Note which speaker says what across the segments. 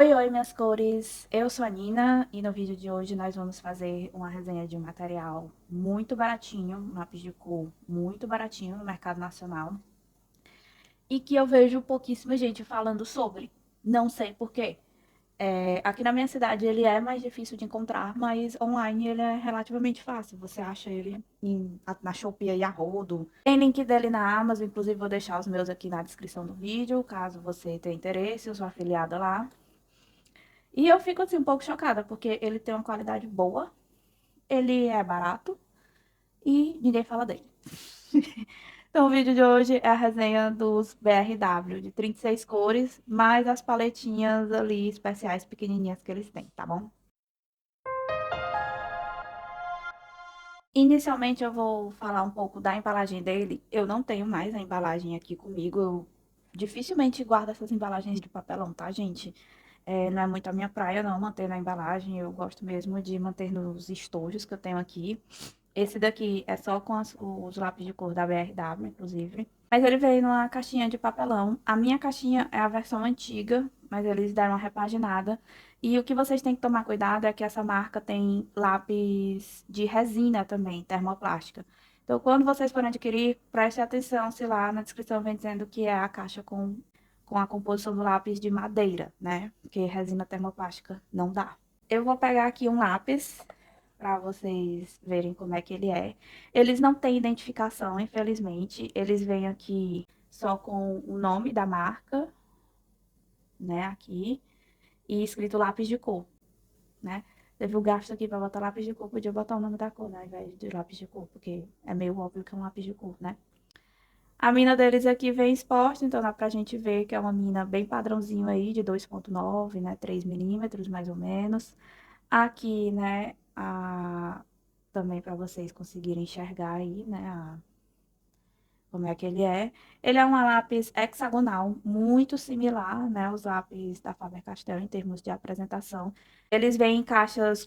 Speaker 1: Oi, minhas cores. Eu sou a Nina e no vídeo de hoje nós vamos fazer uma resenha de um material muito baratinho, um lápis de cor muito baratinho no mercado nacional e que eu vejo pouquíssima gente falando sobre. Não sei por quê. Aqui na minha cidade ele é mais difícil de encontrar, mas online ele é relativamente fácil. Você acha ele na Shopee e a rodo. Tem link dele na Amazon, inclusive vou deixar os meus aqui na descrição do vídeo, caso você tenha interesse, eu sou afiliada lá. E eu fico assim um pouco chocada, porque ele tem uma qualidade boa, ele é barato e ninguém fala dele. Então o vídeo de hoje é a resenha dos BRW de 36 cores, mais as paletinhas ali especiais pequenininhas que eles têm, tá bom? Inicialmente eu vou falar um pouco da embalagem dele. Eu não tenho mais a embalagem aqui comigo. Eu dificilmente guardo essas embalagens de papelão, tá, gente? Não é muito a minha praia, não, manter na embalagem. Eu gosto mesmo de manter nos estojos que eu tenho aqui. Esse daqui é só com os lápis de cor da BRW, inclusive. Mas ele veio numa caixinha de papelão. A minha caixinha é a versão antiga, mas eles deram uma repaginada. E o que vocês têm que tomar cuidado é que essa marca tem lápis de resina também, termoplástica. Então, quando vocês forem adquirir, preste atenção se lá na descrição vem dizendo que é a caixa com a composição do lápis de madeira, né? Porque resina termoplástica não dá. Eu vou pegar aqui um lápis para vocês verem como é que ele é. Eles não têm identificação, infelizmente. Eles vêm aqui só com o nome da marca, né? Aqui, e escrito lápis de cor, né? Teve o gasto aqui para botar lápis de cor, podia botar o nome da cor, né? Ao invés de lápis de cor, porque é meio óbvio que é um lápis de cor, né? A mina deles aqui vem exposta, então dá pra gente ver que é uma mina bem padrãozinho aí, de 2,9, né? 3 milímetros, mais ou menos. Aqui, né, também para vocês conseguirem enxergar aí, né, como é que ele é. Ele é uma lápis hexagonal, muito similar, né, aos lápis da Faber-Castell em termos de apresentação. Eles vêm em caixas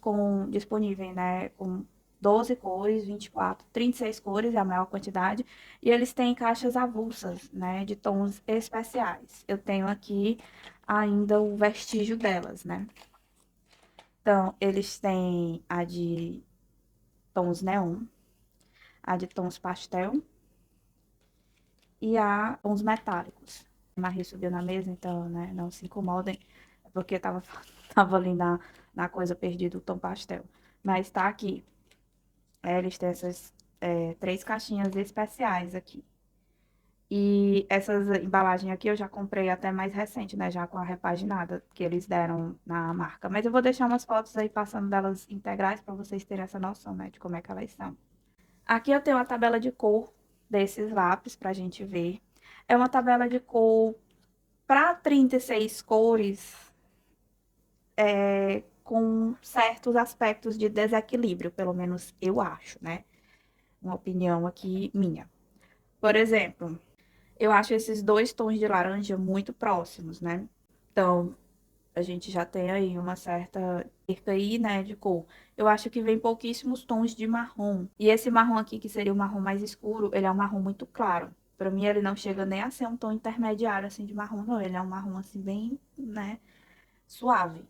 Speaker 1: disponíveis, né, com 12 cores, 24, 36 cores, é a maior quantidade, e eles têm caixas avulsas, né, de tons especiais. Eu tenho aqui ainda o vestígio delas, né. Então, eles têm a de tons neon, a de tons pastel e a tons metálicos. A Marie subiu na mesa, então, né, não se incomodem, porque tava, tava ali na coisa perdida o tom pastel. Mas tá aqui. Eles têm essas três caixinhas especiais aqui. E essas embalagens aqui eu já comprei até mais recente, né? Já com a repaginada que eles deram na marca. Mas eu vou deixar umas fotos aí passando delas integrais para vocês terem essa noção, né? De como é que elas são. Aqui eu tenho a tabela de cor desses lápis para a gente ver. É uma tabela de cor para 36 cores, com certos aspectos de desequilíbrio, pelo menos eu acho, né? Uma opinião aqui minha. Por exemplo, eu acho esses dois tons de laranja muito próximos, né? Então, a gente já tem aí uma certa perca aí, né, de cor. Eu acho que vem pouquíssimos tons de marrom. E esse marrom aqui, que seria o marrom mais escuro, ele é um marrom muito claro. Para mim, ele não chega nem a ser um tom intermediário, assim, de marrom, não. Ele é um marrom, assim, bem, né, suave.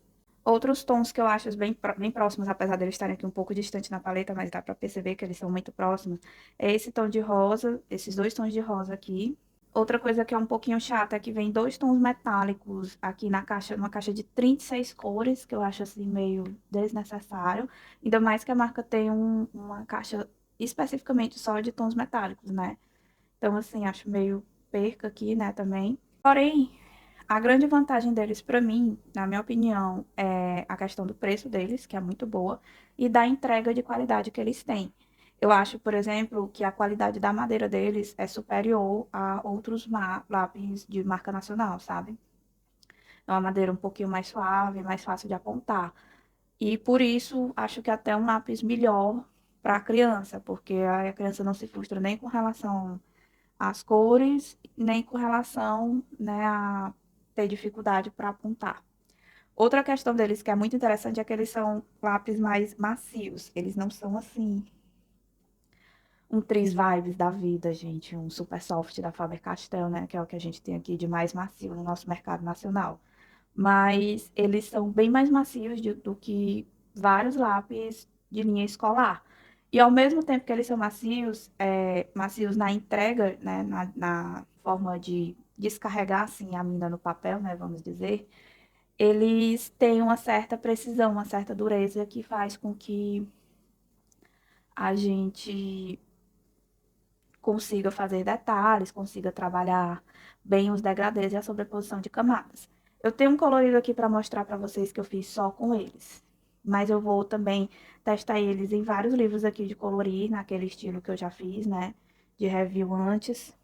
Speaker 1: Outros tons que eu acho bem próximos, apesar de eles estarem aqui um pouco distantes na paleta, mas dá para perceber que eles são muito próximos, é esse tom de rosa, esses dois tons de rosa aqui. Outra coisa que é um pouquinho chata é que vem dois tons metálicos aqui na caixa, numa caixa de 36 cores, que eu acho assim meio desnecessário. Ainda mais que a marca tem uma caixa especificamente só de tons metálicos, né? Então, assim, acho meio perca aqui, né, também. Porém, a grande vantagem deles, para mim, na minha opinião, é a questão do preço deles, que é muito boa, e da entrega de qualidade que eles têm. Eu acho, por exemplo, que a qualidade da madeira deles é superior a outros lápis de marca nacional, sabe? É uma madeira um pouquinho mais suave, mais fácil de apontar. E por isso, acho que até um lápis melhor para a criança, porque a criança não se frustra nem com relação às cores, nem com relação, né, a ter dificuldade para apontar. Outra questão deles que é muito interessante é que eles são lápis mais macios. Eles não são assim um Tris Vibes da vida, gente, um super soft da Faber-Castell, né, que é o que a gente tem aqui de mais macio no nosso mercado nacional. mas eles são bem mais macios do que vários lápis de linha escolar. E ao mesmo tempo que eles são macios, macios na entrega, né, na forma de descarregar assim a mina no papel, né, vamos dizer, eles têm uma certa precisão, uma certa dureza que faz com que a gente consiga fazer detalhes, consiga trabalhar bem os degradês e a sobreposição de camadas. Eu tenho um colorido aqui para mostrar para vocês que eu fiz só com eles, mas eu vou também testar eles em vários livros aqui de colorir, naquele estilo que eu já fiz, né, de review antes,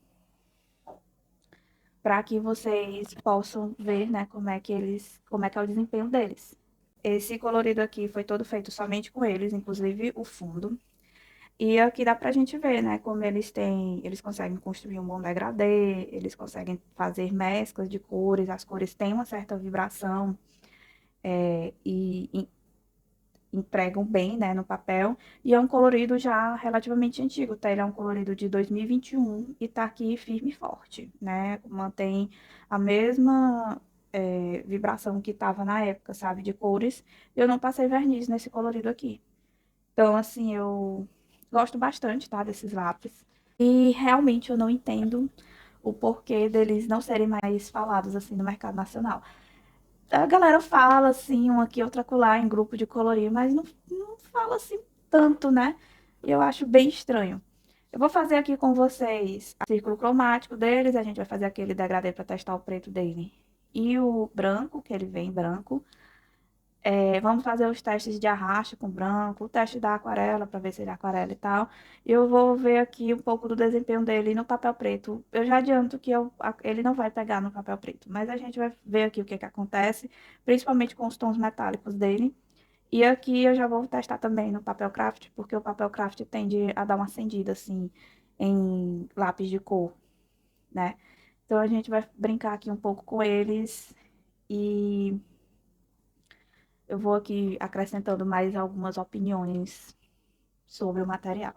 Speaker 1: para que vocês possam ver, né, como é que é o desempenho deles. Esse colorido aqui foi todo feito somente com eles, inclusive o fundo. E aqui dá pra gente ver, né, como eles conseguem construir um bom degradê, eles conseguem fazer mesclas de cores, as cores têm uma certa vibração, e empregam bem, né, no papel. E é um colorido já relativamente antigo, tá? Ele é um colorido de 2021 e tá aqui firme e forte, né? Mantém a mesma vibração que tava na época, sabe, de cores. Eu não passei verniz nesse colorido aqui. Então, assim, eu gosto bastante, tá, desses lápis. E realmente eu não entendo o porquê deles não serem mais falados, assim, no mercado nacional. A galera fala, assim, uma aqui, outra colar em grupo de colorir, mas não fala, assim, tanto, né? E eu acho bem estranho. Eu vou fazer aqui com vocês o círculo cromático deles, a gente vai fazer aquele degradê para testar o preto dele. E o branco, que ele vem branco. Vamos fazer os testes de arrasto com branco, o teste da aquarela para ver se ele é aquarela e tal. Eu vou ver aqui um pouco do desempenho dele no papel preto. Eu já adianto que ele não vai pegar no papel preto, mas a gente vai ver aqui o que que acontece, principalmente com os tons metálicos dele. E aqui eu já vou testar também no papel craft, porque o papel craft tende a dar uma acendida assim em lápis de cor, né? Então a gente vai brincar aqui um pouco com eles e eu vou aqui acrescentando mais algumas opiniões sobre o material.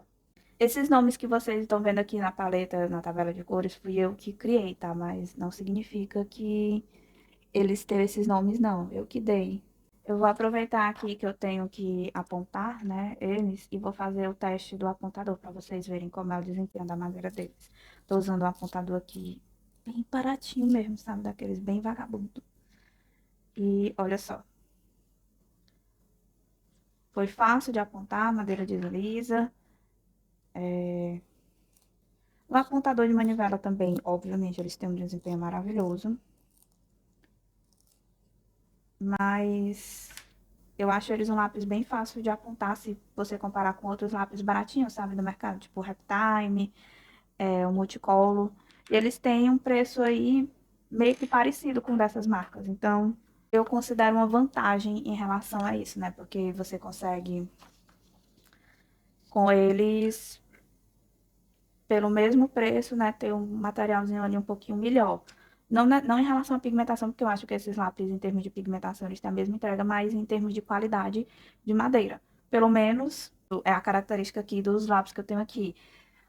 Speaker 1: Esses nomes que vocês estão vendo aqui na paleta, na tabela de cores, fui eu que criei, tá? Mas não significa que eles têm esses nomes, não. Eu que dei. Eu vou aproveitar aqui que eu tenho que apontar, né, eles, e vou fazer o teste do apontador para vocês verem como é o desempenho da madeira deles. Tô usando um apontador aqui bem baratinho mesmo, sabe? Daqueles bem vagabundo. E olha só. Foi fácil de apontar, a madeira desliza. O apontador de manivela também, obviamente, eles têm um desempenho maravilhoso. Mas eu acho eles um lápis bem fácil de apontar se você comparar com outros lápis baratinhos, sabe, do mercado, tipo o Reptime, o Multicolor. E eles têm um preço aí meio que parecido com dessas marcas. Então, eu considero uma vantagem em relação a isso, né? Porque você consegue com eles pelo mesmo preço, né, ter um materialzinho ali um pouquinho melhor. Não, não em relação à pigmentação, porque eu acho que esses lápis, em termos de pigmentação, eles têm a mesma entrega, mas em termos de qualidade de madeira. Pelo menos é a característica aqui dos lápis que eu tenho aqui.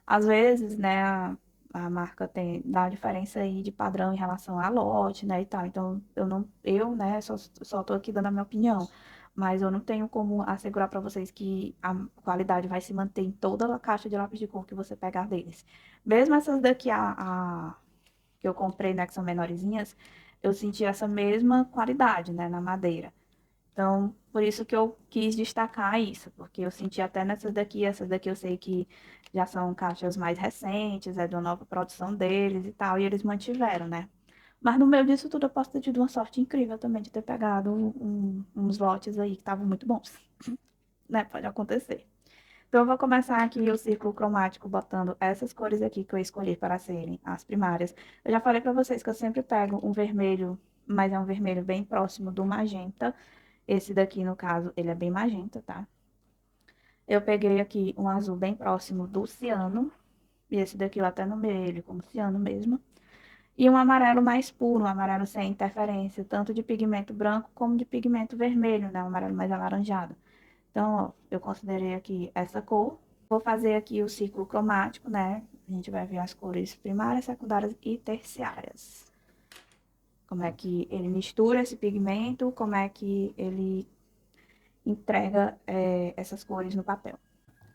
Speaker 1: Às vezes, né, a marca dá uma diferença aí de padrão em relação a lote, né, e tal. Então, né, só tô aqui dando a minha opinião. Mas eu não tenho como assegurar para vocês que a qualidade vai se manter em toda a caixa de lápis de cor que você pegar deles. Mesmo essas daqui, que eu comprei, né, que são menorzinhas, eu senti essa mesma qualidade, né, na madeira. Então, por isso que eu quis destacar isso, porque eu senti até essas daqui eu sei que já são caixas mais recentes, é de uma nova produção deles e tal, e eles mantiveram, né? Mas no meio disso tudo eu posso ter tido uma sorte incrível também de ter pegado uns lotes aí que estavam muito bons, né? Pode acontecer. Então, eu vou começar aqui o círculo cromático botando essas cores aqui que eu escolhi para serem as primárias. Eu já falei para vocês que eu sempre pego um vermelho, mas é um vermelho bem próximo do magenta. Esse daqui, no caso, ele é bem magenta, tá? Eu peguei aqui um azul bem próximo do ciano, e esse daqui eu até nomeei ele como ciano mesmo. E um amarelo mais puro, um amarelo sem interferência, tanto de pigmento branco como de pigmento vermelho, né? Um amarelo mais alaranjado. Então, ó, eu considerei aqui essa cor. Vou fazer aqui o ciclo cromático, né? A gente vai ver as cores primárias, secundárias e terciárias. como é que ele mistura esse pigmento, como é que ele entrega essas cores no papel.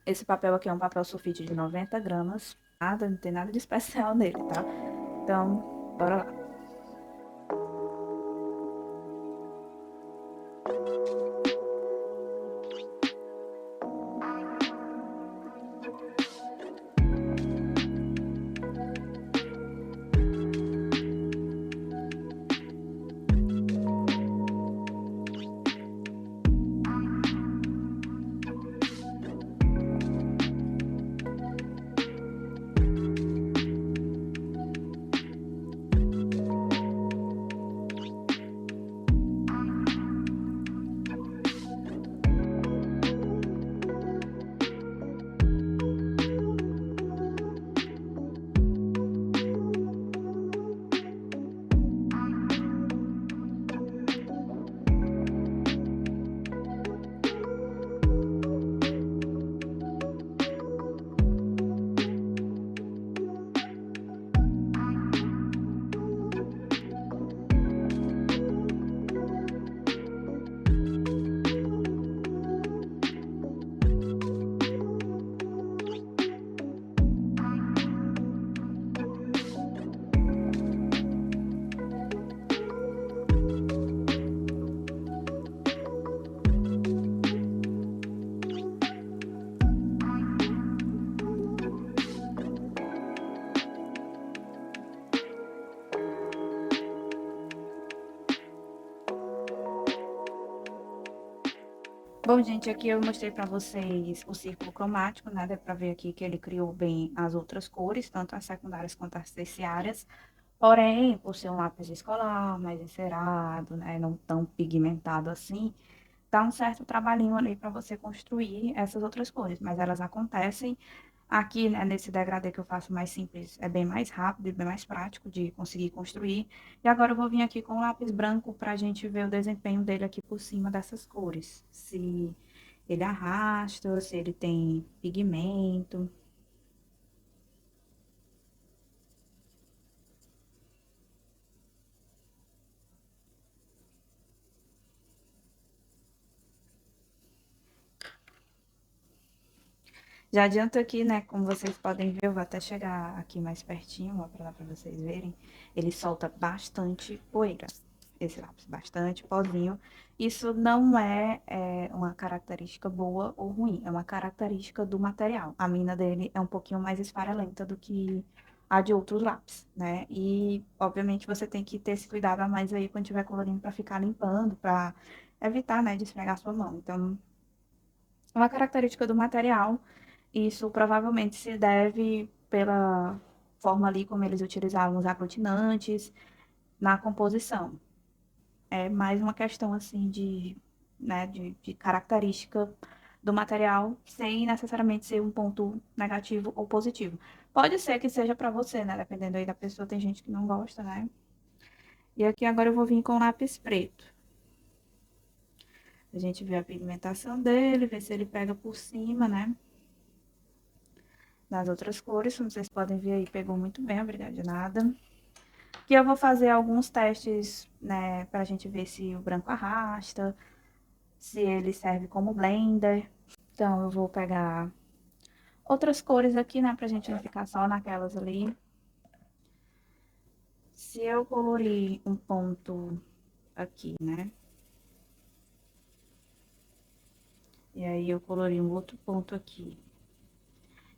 Speaker 1: Esse papel aqui é um papel sulfite de 90 gramas, nada, não tem nada de especial nele, tá? Então, bora lá. Bom, gente, aqui eu mostrei para vocês o círculo cromático, né? Dá para ver aqui que ele criou bem as outras cores, tanto as secundárias quanto as terciárias. Porém, por ser um lápis escolar, mais encerado, né? Não tão pigmentado assim, dá um certo trabalhinho ali para você construir essas outras cores, mas elas acontecem. Aqui, né, nesse degradê que eu faço mais simples, é bem mais rápido e bem mais prático de conseguir construir. E agora eu vou vir aqui com o lápis branco para a gente ver o desempenho dele aqui por cima dessas cores. Se ele arrasta, se ele tem pigmento. Já adianto aqui, né, como vocês podem ver, eu vou até chegar aqui mais pertinho, ó, para lá para vocês verem. Ele solta bastante poeira, esse lápis, bastante pozinho. Isso não é uma característica boa ou ruim, é uma característica do material. A mina dele é um pouquinho mais esfarelenta do que a de outros lápis, né? E, obviamente, você tem que ter esse cuidado a mais aí quando tiver colorindo para ficar limpando, para evitar, né, de esfregar sua mão. Então, é uma característica do material. Isso provavelmente se deve pela forma ali como eles utilizavam os aglutinantes na composição. É mais uma questão assim de característica do material, sem necessariamente ser um ponto negativo ou positivo. Pode ser que seja para você, né? Dependendo aí da pessoa, tem gente que não gosta, né? E aqui agora eu vou vir com lápis preto. A gente vê a pigmentação dele, ver se ele pega por cima, né? Das outras cores, como vocês podem ver aí, pegou muito bem, obrigada de nada. Aqui eu vou fazer alguns testes, né, pra gente ver se o branco arrasta, se ele serve como blender. Então, eu vou pegar outras cores aqui, né, pra gente não ficar só naquelas ali. Se eu colorir um ponto aqui, né, e aí eu colorir um outro ponto aqui,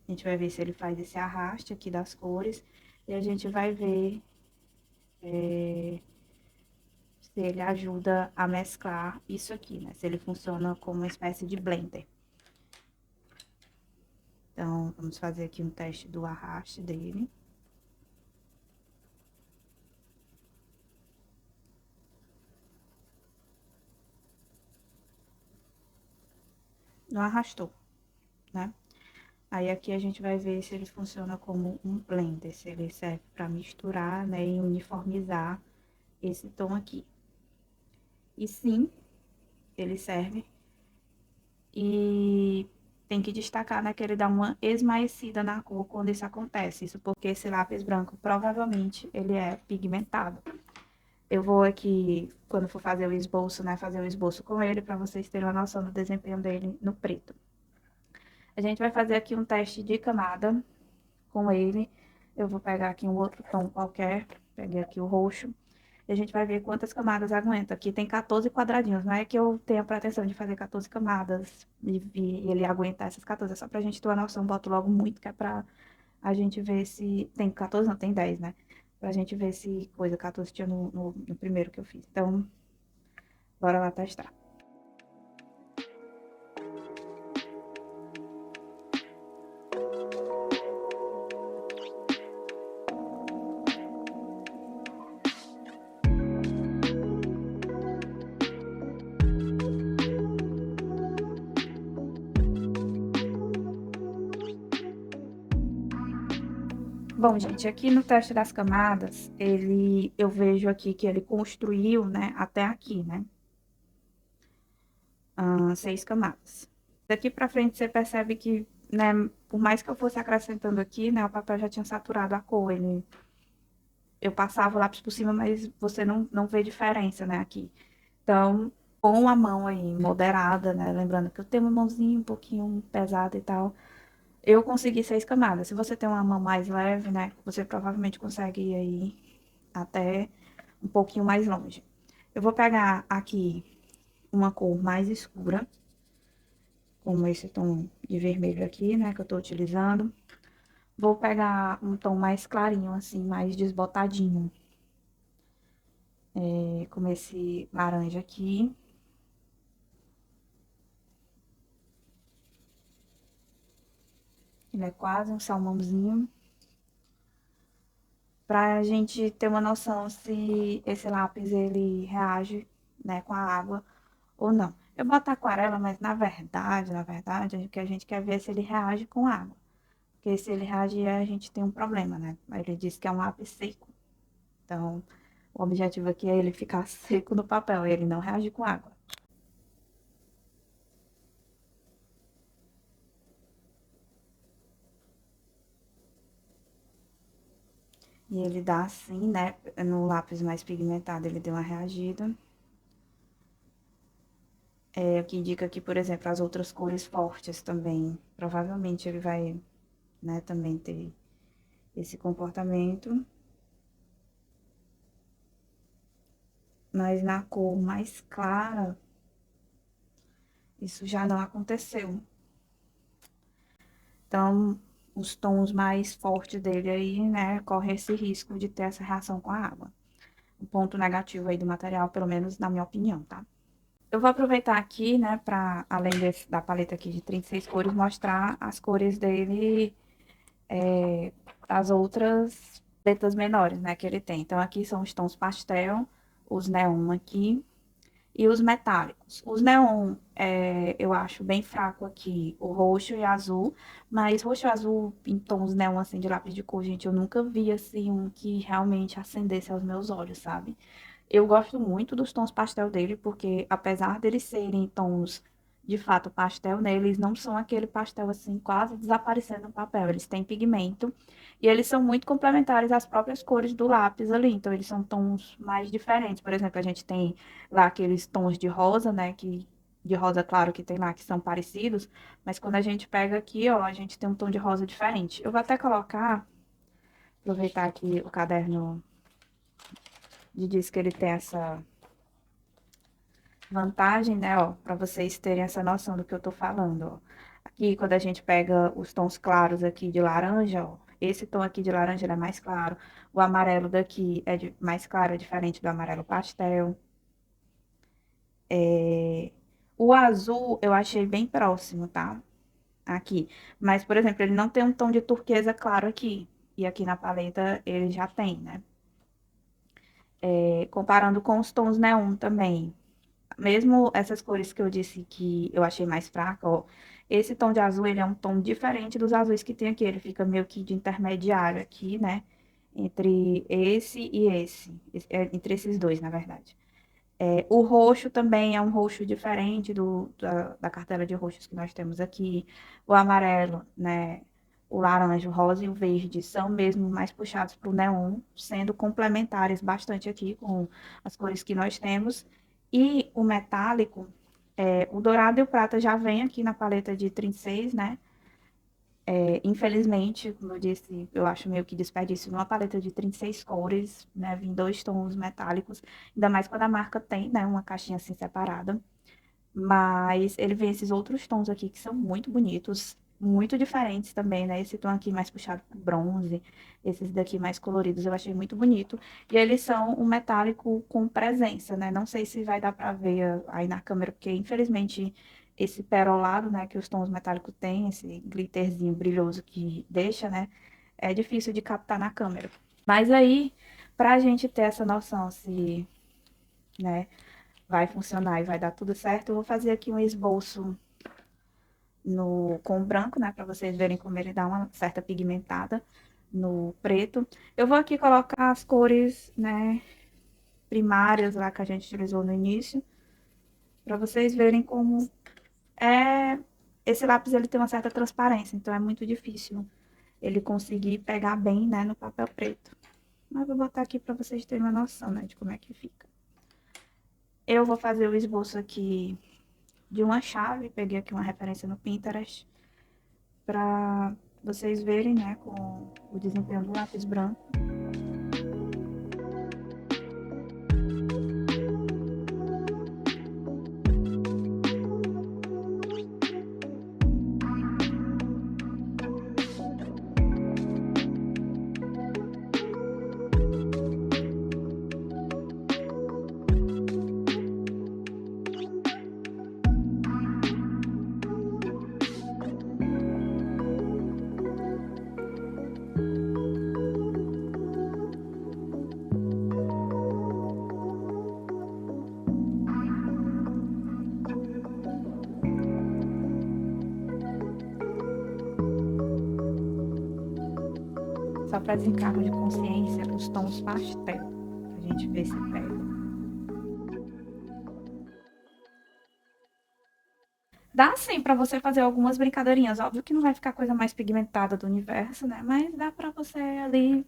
Speaker 1: a gente vai ver se ele faz esse arraste aqui das cores, e a gente vai ver se ele ajuda a mesclar isso aqui, né? Se ele funciona como uma espécie de blender. Então, vamos fazer aqui um teste do arraste dele. Não arrastou, né? Aí aqui a gente vai ver se ele funciona como um blender, se ele serve para misturar, né, e uniformizar esse tom aqui. E sim, ele serve. E tem que destacar, né, que ele dá uma esmaecida na cor quando isso acontece. Isso porque esse lápis branco, provavelmente, ele é pigmentado. Eu vou aqui, quando for fazer o esboço, né, fazer o esboço com ele, para vocês terem uma noção do desempenho dele no preto. A gente vai fazer aqui um teste de camada com ele. Eu vou pegar aqui um outro tom qualquer, peguei aqui o roxo, e a gente vai ver quantas camadas aguenta. Aqui tem 14 quadradinhos, não é que eu tenha pretensão de fazer 14 camadas e ele aguentar essas 14, é só pra gente ter uma noção, boto logo muito, que é pra a gente ver se... Tem 14, não, tem 10, né? Pra gente ver se coisa 14 tinha no primeiro que eu fiz. Então, bora lá testar. Bom, gente, aqui no teste das camadas, eu vejo aqui que ele construiu, né, até aqui, né, 6 camadas. Daqui pra frente você percebe que, né, por mais que eu fosse acrescentando aqui, né, o papel já tinha saturado a cor, eu passava o lápis por cima, mas você não vê diferença, né, aqui. Então, com a mão aí moderada, né, lembrando que eu tenho uma mãozinha um pouquinho pesada e tal, eu consegui 6 camadas. Se você tem uma mão mais leve, né, você provavelmente consegue ir aí até um pouquinho mais longe. Eu vou pegar aqui uma cor mais escura, como esse tom de vermelho aqui, né, que eu tô utilizando. Vou pegar um tom mais clarinho, assim, mais desbotadinho, como esse laranja aqui. Ele é quase um salmãozinho. Pra gente ter uma noção se esse lápis, ele reage, né, com a água ou não. Eu boto aquarela, mas na verdade, o que a gente quer ver é se ele reage com água. Porque se ele reagir, a gente tem um problema, né? Ele diz que é um lápis seco. Então, o objetivo aqui é ele ficar seco no papel, ele não reagir com água. E ele dá assim, né? No lápis mais pigmentado, ele deu uma reagida. O que indica que, por exemplo, as outras cores fortes também, provavelmente ele vai, né, também ter esse comportamento. Mas na cor mais clara, isso já não aconteceu. Então, os tons mais fortes dele aí, né, corre esse risco de ter essa reação com a água. Um ponto negativo aí do material, pelo menos na minha opinião, tá? Eu vou aproveitar aqui, né, para além da paleta aqui de 36 cores, mostrar as cores dele, as outras paletas menores, né, que ele tem. Então, aqui são os tons pastel, os neon aqui, e os metálicos. Os neon, eu acho bem fraco aqui, o roxo e azul, mas roxo e azul em tons neon, assim, de lápis de cor, gente, eu nunca vi, assim, um que realmente acendesse aos meus olhos, sabe? Eu gosto muito dos tons pastel dele, porque apesar deles serem tons de fato pastel, né, eles não são aquele pastel assim quase desaparecendo no papel. Eles têm pigmento e eles são muito complementares às próprias cores do lápis ali. Então eles são tons mais diferentes. Por exemplo, a gente tem lá aqueles tons de rosa, né, que de rosa claro que tem lá que são parecidos, mas quando a gente pega aqui, ó, a gente tem um tom de rosa diferente. Eu vou até colocar, aproveitar aqui o caderno de diz que ele tem essa vantagem, né, ó, para vocês terem essa noção do que eu tô falando, ó. Aqui, quando a gente pega os tons claros aqui de laranja, ó, esse tom aqui de laranja ele é mais claro, o amarelo daqui é mais claro, é diferente do amarelo pastel. O azul eu achei bem próximo, tá? Aqui. Mas, por exemplo, ele não tem um tom de turquesa claro aqui. E aqui na paleta ele já tem, né? Comparando com os tons neon também. Mesmo essas cores que eu disse que eu achei mais fraca, ó, esse tom de azul, ele é um tom diferente dos azuis que tem aqui, ele fica meio que de intermediário aqui, né, entre esse e entre esses dois, na verdade. O roxo também é um roxo diferente da cartela de roxos que nós temos aqui, o amarelo, né, o laranja, o rosa e o verde são mesmo mais puxados para o neon, sendo complementares bastante aqui com as cores que nós temos. E o metálico, o dourado e o prata já vem aqui na paleta de 36, né? Infelizmente, como eu disse, eu acho meio que desperdício numa paleta de 36 cores, né? Vim dois tons metálicos, ainda mais quando a marca tem, né? Uma caixinha assim separada. Mas ele vem esses outros tons aqui que são muito bonitos, muito diferentes também, né? Esse tom aqui mais puxado pro bronze, esses daqui mais coloridos, eu achei muito bonito. E eles são um metálico com presença, né? Não sei se vai dar pra ver aí na câmera, porque infelizmente esse perolado, né, que os tons metálicos têm, esse glitterzinho brilhoso que deixa, né? É difícil de captar na câmera. Mas aí, pra gente ter essa noção se, né, vai funcionar e vai dar tudo certo, eu vou fazer aqui um esboço com o branco, né, para vocês verem como ele dá uma certa pigmentada no preto. Eu vou aqui colocar as cores, né, primárias lá que a gente utilizou no início, para vocês verem como é. Esse lápis ele tem uma certa transparência, então é muito difícil ele conseguir pegar bem, né, no papel preto. Mas vou botar aqui para vocês terem uma noção, né, de como é que fica. Eu vou fazer o esboço aqui de uma chave, peguei aqui uma referência no Pinterest, para vocês verem, né, com o desempenho do lápis branco. Só para desencargo de consciência, os tons pastel, a gente vê se pega. Dá sim para você fazer algumas brincadeirinhas. Óbvio que não vai ficar a coisa mais pigmentada do universo, né? Mas dá para você ali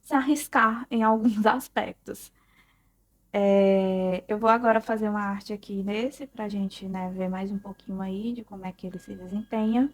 Speaker 1: se arriscar em alguns aspectos. Eu vou agora fazer uma arte aqui nesse, pra gente, né, ver mais um pouquinho aí de como é que ele se desempenha.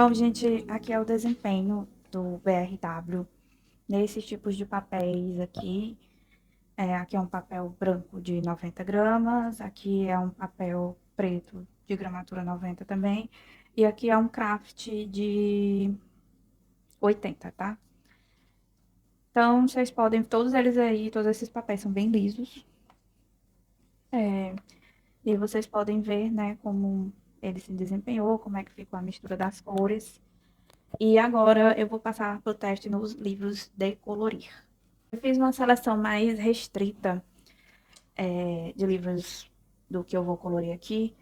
Speaker 1: Bom, gente, aqui é o desempenho do BRW nesses tipos de papéis aqui. Aqui é um papel branco de 90 gramas, aqui é um papel preto de gramatura 90 também, e aqui é um craft de 80, tá? Então, vocês podem, todos eles aí, todos esses papéis são bem lisos. E vocês podem ver, né, como ele se desempenhou, como é que ficou a mistura das cores. E agora eu vou passar para o teste nos livros de colorir. Eu fiz uma seleção mais restrita de livros do que eu vou colorir aqui.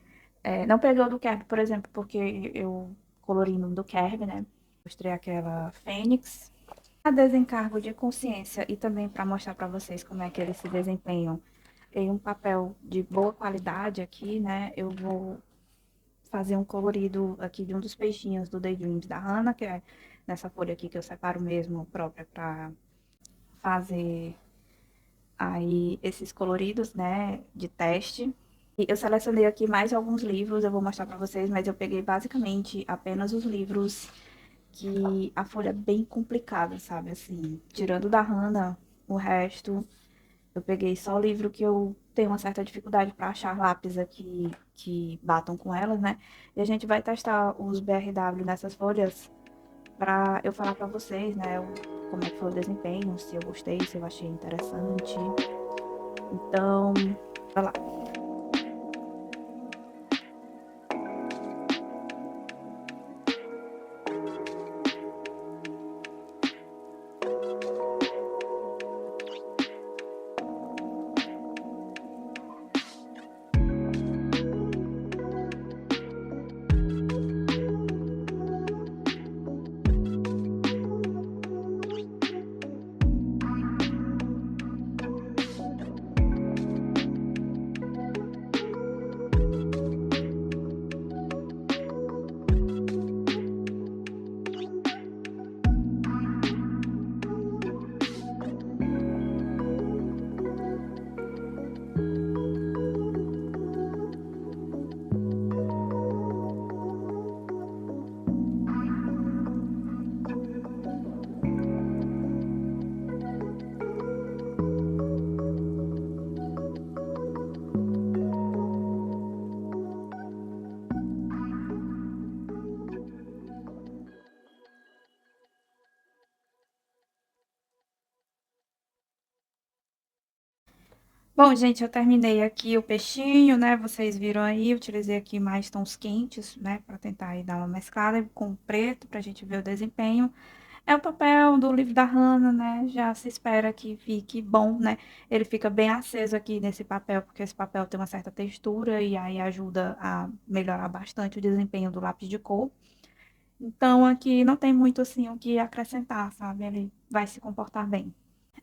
Speaker 1: Não peguei o do Kerb, por exemplo, porque eu colori no do Kerb, né? Mostrei aquela Fênix. A desencargo de consciência e também para mostrar para vocês como é que eles se desempenham em um papel de boa qualidade aqui, né? Eu vou fazer um colorido aqui de um dos peixinhos do Daydreams da Hannah, que é nessa folha aqui que eu separo mesmo, própria para fazer aí esses coloridos, né, de teste. E eu selecionei aqui mais alguns livros, eu vou mostrar para vocês, mas eu peguei basicamente apenas os livros que a folha é bem complicada, sabe, assim, tirando da Hannah, o resto eu peguei só o livro que eu tenho uma certa dificuldade para achar lápis aqui que batam com elas, né? E a gente vai testar os BRW nessas folhas para eu falar para vocês, né, como é que foi o desempenho, se eu gostei, se eu achei interessante. Então, vai lá. Bom, gente, eu terminei aqui o peixinho, né? Vocês viram aí, utilizei aqui mais tons quentes, né? Para tentar aí dar uma mesclada com o preto, para a gente ver o desempenho. É o papel do livro da Hannah, né? Já se espera que fique bom, né? Ele fica bem aceso aqui nesse papel, porque esse papel tem uma certa textura e aí ajuda a melhorar bastante o desempenho do lápis de cor. Então, aqui não tem muito, assim, o que acrescentar, sabe? Ele vai se comportar bem.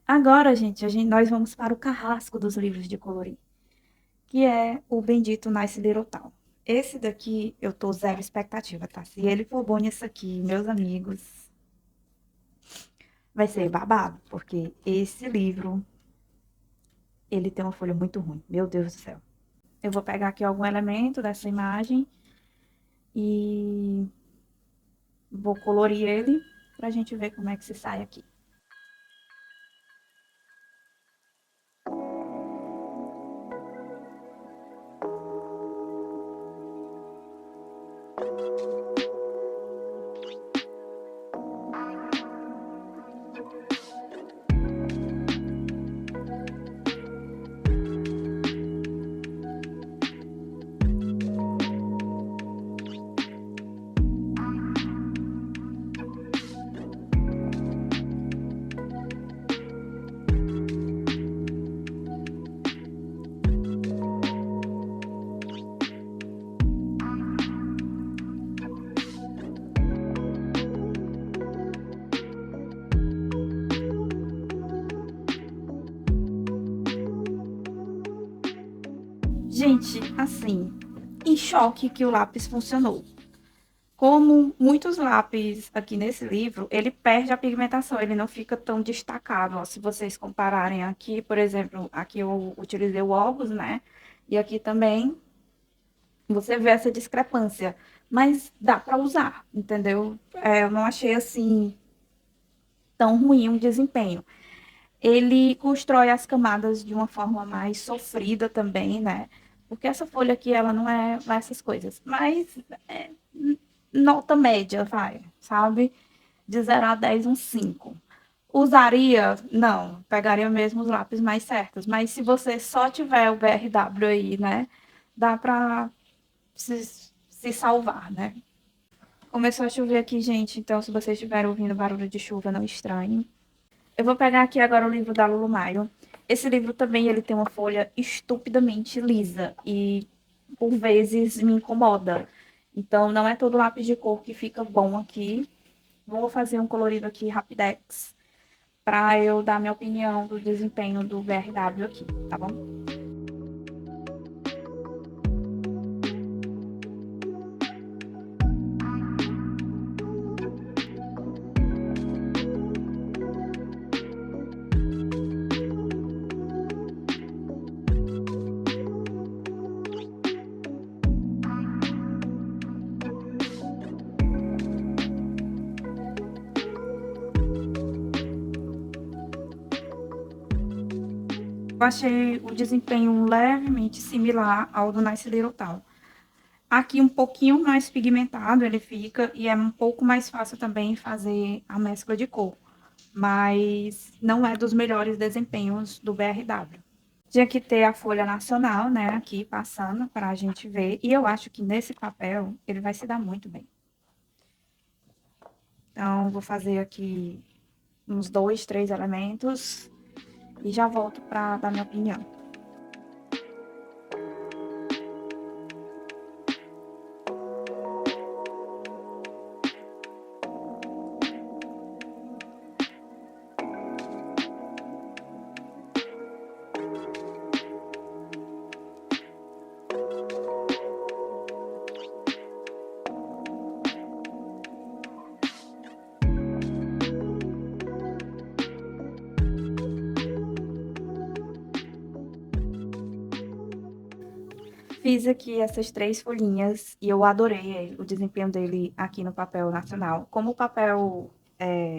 Speaker 1: Agora, gente, nós vamos para o carrasco dos livros de colorir, que é o bendito Nice Little Town. Esse daqui eu tô zero expectativa, tá? Se ele for bom nisso aqui, meus amigos, vai ser babado, porque esse livro, ele tem uma folha muito ruim. Meu Deus do céu. Eu vou pegar aqui algum elemento dessa imagem e vou colorir ele pra gente ver como é que se sai aqui. Gente, assim, em choque que o lápis funcionou. Como muitos lápis aqui nesse livro, ele perde a pigmentação, ele não fica tão destacado. Ó, se vocês compararem aqui, por exemplo, aqui eu utilizei o Obus, né? E aqui também você vê essa discrepância. Mas dá para usar, entendeu? Eu não achei assim tão ruim o desempenho. Ele constrói as camadas de uma forma mais sofrida também, né? Porque essa folha aqui, ela não é essas coisas. Mas é, nota média, vai, sabe? De 0 a 10, um 5. Usaria? Não, pegaria mesmo os lápis mais certos. Mas se você só tiver o BRW aí, né? Dá para se salvar, né? Começou a chover aqui, gente. Então, se vocês estiverem ouvindo barulho de chuva, não estranhe. Eu vou pegar aqui agora o livro da Lulu Maio. Esse livro também ele tem uma folha estupidamente lisa e por vezes me incomoda. Então não é todo lápis de cor que fica bom aqui. Vou fazer um colorido aqui Rapidex para eu dar minha opinião do desempenho do BRW aqui, tá bom? Eu achei o desempenho levemente similar ao do Nice Little Town. Aqui um pouquinho mais pigmentado ele fica e é um pouco mais fácil também fazer a mescla de cor, mas não é dos melhores desempenhos do BRW. Tinha que ter a folha nacional, né, aqui passando para a gente ver, e eu acho que nesse papel ele vai se dar muito bem. Então, vou fazer aqui uns 2, 3 elementos e já volto para dar minha opinião. Fiz aqui essas 3 folhinhas e eu adorei o desempenho dele aqui no papel nacional. Como o papel,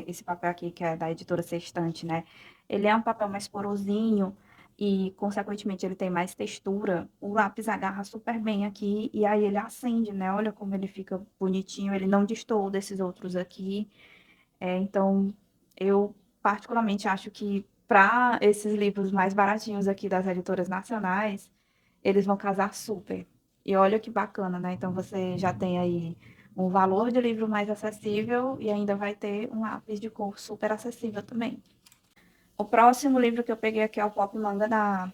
Speaker 1: esse papel aqui que é da editora Sextante, né? Ele é um papel mais porosinho e, consequentemente, ele tem mais textura. O lápis agarra super bem aqui e aí ele acende, né? Olha como ele fica bonitinho. Ele não destoa desses outros aqui. Então, eu particularmente acho que para esses livros mais baratinhos aqui das editoras nacionais, eles vão casar super. E olha que bacana, né? Então você já tem aí um valor de livro mais acessível e ainda vai ter um lápis de cor super acessível também. O próximo livro que eu peguei aqui é o Pop Manga da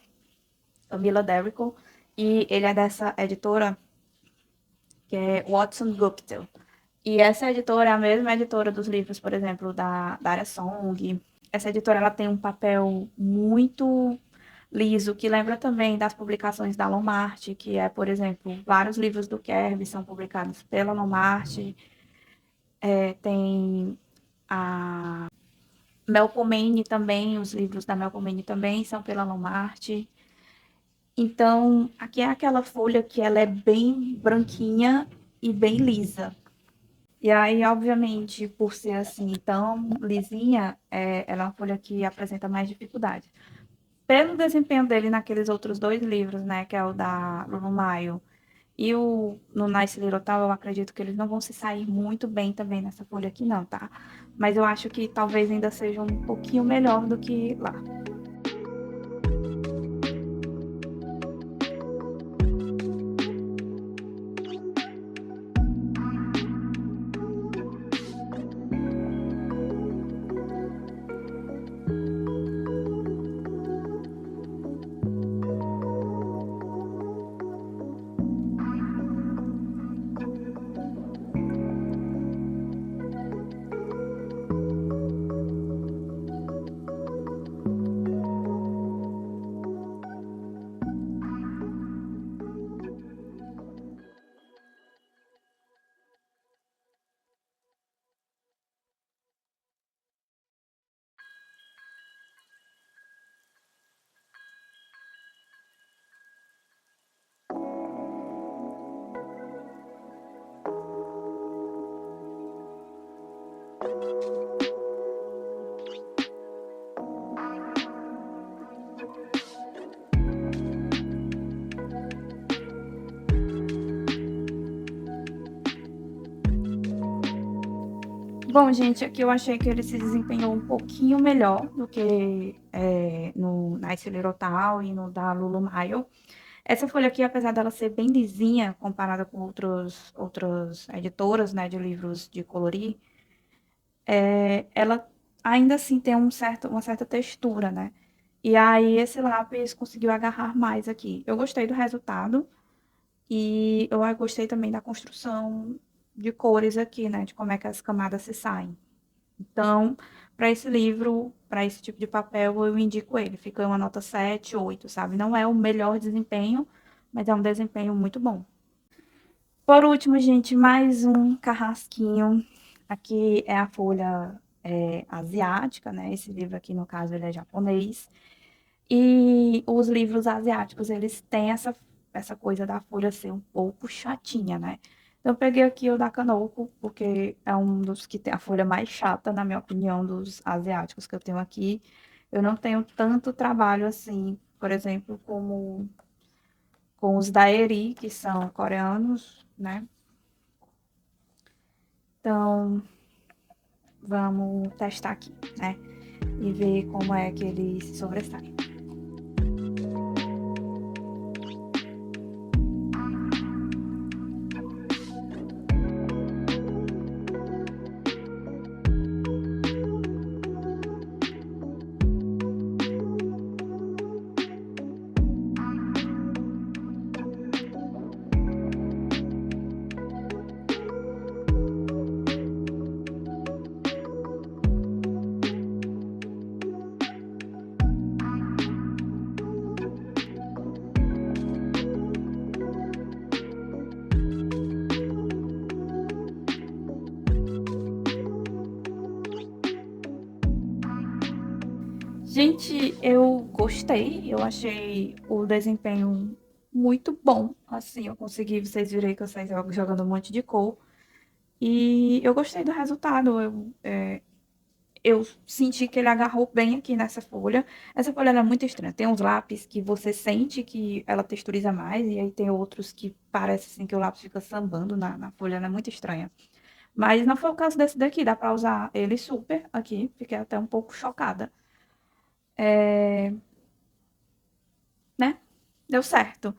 Speaker 1: Camila Derrico e ele é dessa editora que é Watson Guptill. E essa editora é a mesma editora dos livros, por exemplo, da Dara Song. Essa editora ela tem um papel muito liso, que lembra também das publicações da Lomart, que é, por exemplo, vários livros do Kerb são publicados pela Lomart. Tem a Melpomene também, os livros da Melpomene também são pela Lomart. Então, aqui é aquela folha que ela é bem branquinha e bem lisa. E aí, obviamente, por ser assim tão lisinha, ela é uma folha que apresenta mais dificuldade. Pelo desempenho dele naqueles outros 2 livros, né, que é o da Lulu Maio e o no Nice Little Town, eu acredito que eles não vão se sair muito bem também nessa folha aqui não, tá? Mas eu acho que talvez ainda seja um pouquinho melhor do que lá. Bom, gente, aqui eu achei que ele se desempenhou um pouquinho melhor do que no Nice Little Town e no da Lulu Mayo. Essa folha aqui, apesar dela ser bem lisinha comparada com outras editoras, né, de livros de colorir, ela ainda assim tem uma certa textura, né? E aí esse lápis conseguiu agarrar mais aqui. Eu gostei do resultado e eu gostei também da construção de cores aqui, né? De como é que as camadas se saem. Então, para esse livro, para esse tipo de papel, eu indico ele. Fica uma nota 7, 8, sabe? Não é o melhor desempenho, mas é um desempenho muito bom. Por último, gente, mais um carrasquinho. Aqui é a folha asiática, né? Esse livro aqui, no caso, ele é japonês. E os livros asiáticos, eles têm essa coisa da folha ser um pouco chatinha, né? Então, eu peguei aqui o da Kanoko, porque é um dos que tem a folha mais chata, na minha opinião, dos asiáticos que eu tenho aqui. Eu não tenho tanto trabalho assim, por exemplo, como com os da Eri, que são coreanos, né? Então, vamos testar aqui, né? E ver como é que ele se sobressai. Gente, eu gostei, eu achei o desempenho muito bom. Assim, eu consegui, vocês viram que eu saí jogando um monte de cor. E eu gostei do resultado. Eu senti que ele agarrou bem aqui nessa folha. Essa folha ela é muito estranha. Tem uns lápis que você sente que ela texturiza mais, e aí tem outros que parece assim que o lápis fica sambando na folha, ela é muito estranha. Mas não foi o caso desse daqui, dá pra usar ele super aqui. Fiquei até um pouco chocada. Né? Deu certo.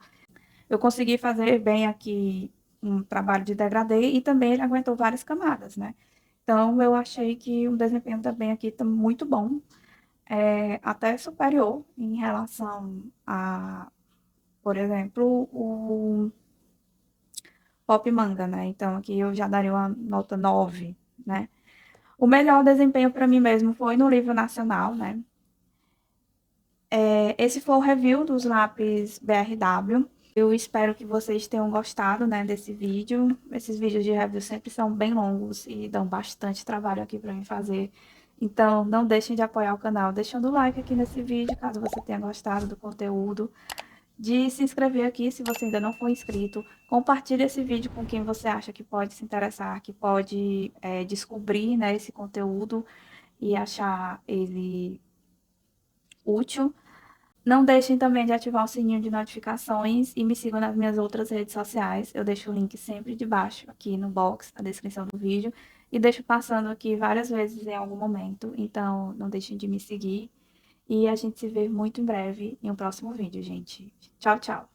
Speaker 1: Eu consegui fazer bem aqui um trabalho de degradê e também ele aguentou várias camadas, né? Então, eu achei que o desempenho também aqui está muito bom, até superior em relação a, por exemplo, o Pop Manga, né? Então, aqui eu já daria uma nota 9, né? O melhor desempenho para mim mesmo foi no livro nacional, né? Esse foi o review dos lápis BRW. Eu espero que vocês tenham gostado, né, desse vídeo. Esses vídeos de review sempre são bem longos e dão bastante trabalho aqui para mim fazer. Então, não deixem de apoiar o canal, deixando o like aqui nesse vídeo, caso você tenha gostado do conteúdo. De se inscrever aqui, se você ainda não for inscrito. Compartilhe esse vídeo com quem você acha que pode se interessar, que pode descobrir, né, esse conteúdo e achar ele útil. Não deixem também de ativar o sininho de notificações e me sigam nas minhas outras redes sociais. Eu deixo o link sempre de baixo, aqui no box, na descrição do vídeo. E deixo passando aqui várias vezes em algum momento. Então, não deixem de me seguir. E a gente se vê muito em breve em um próximo vídeo, gente. Tchau, tchau.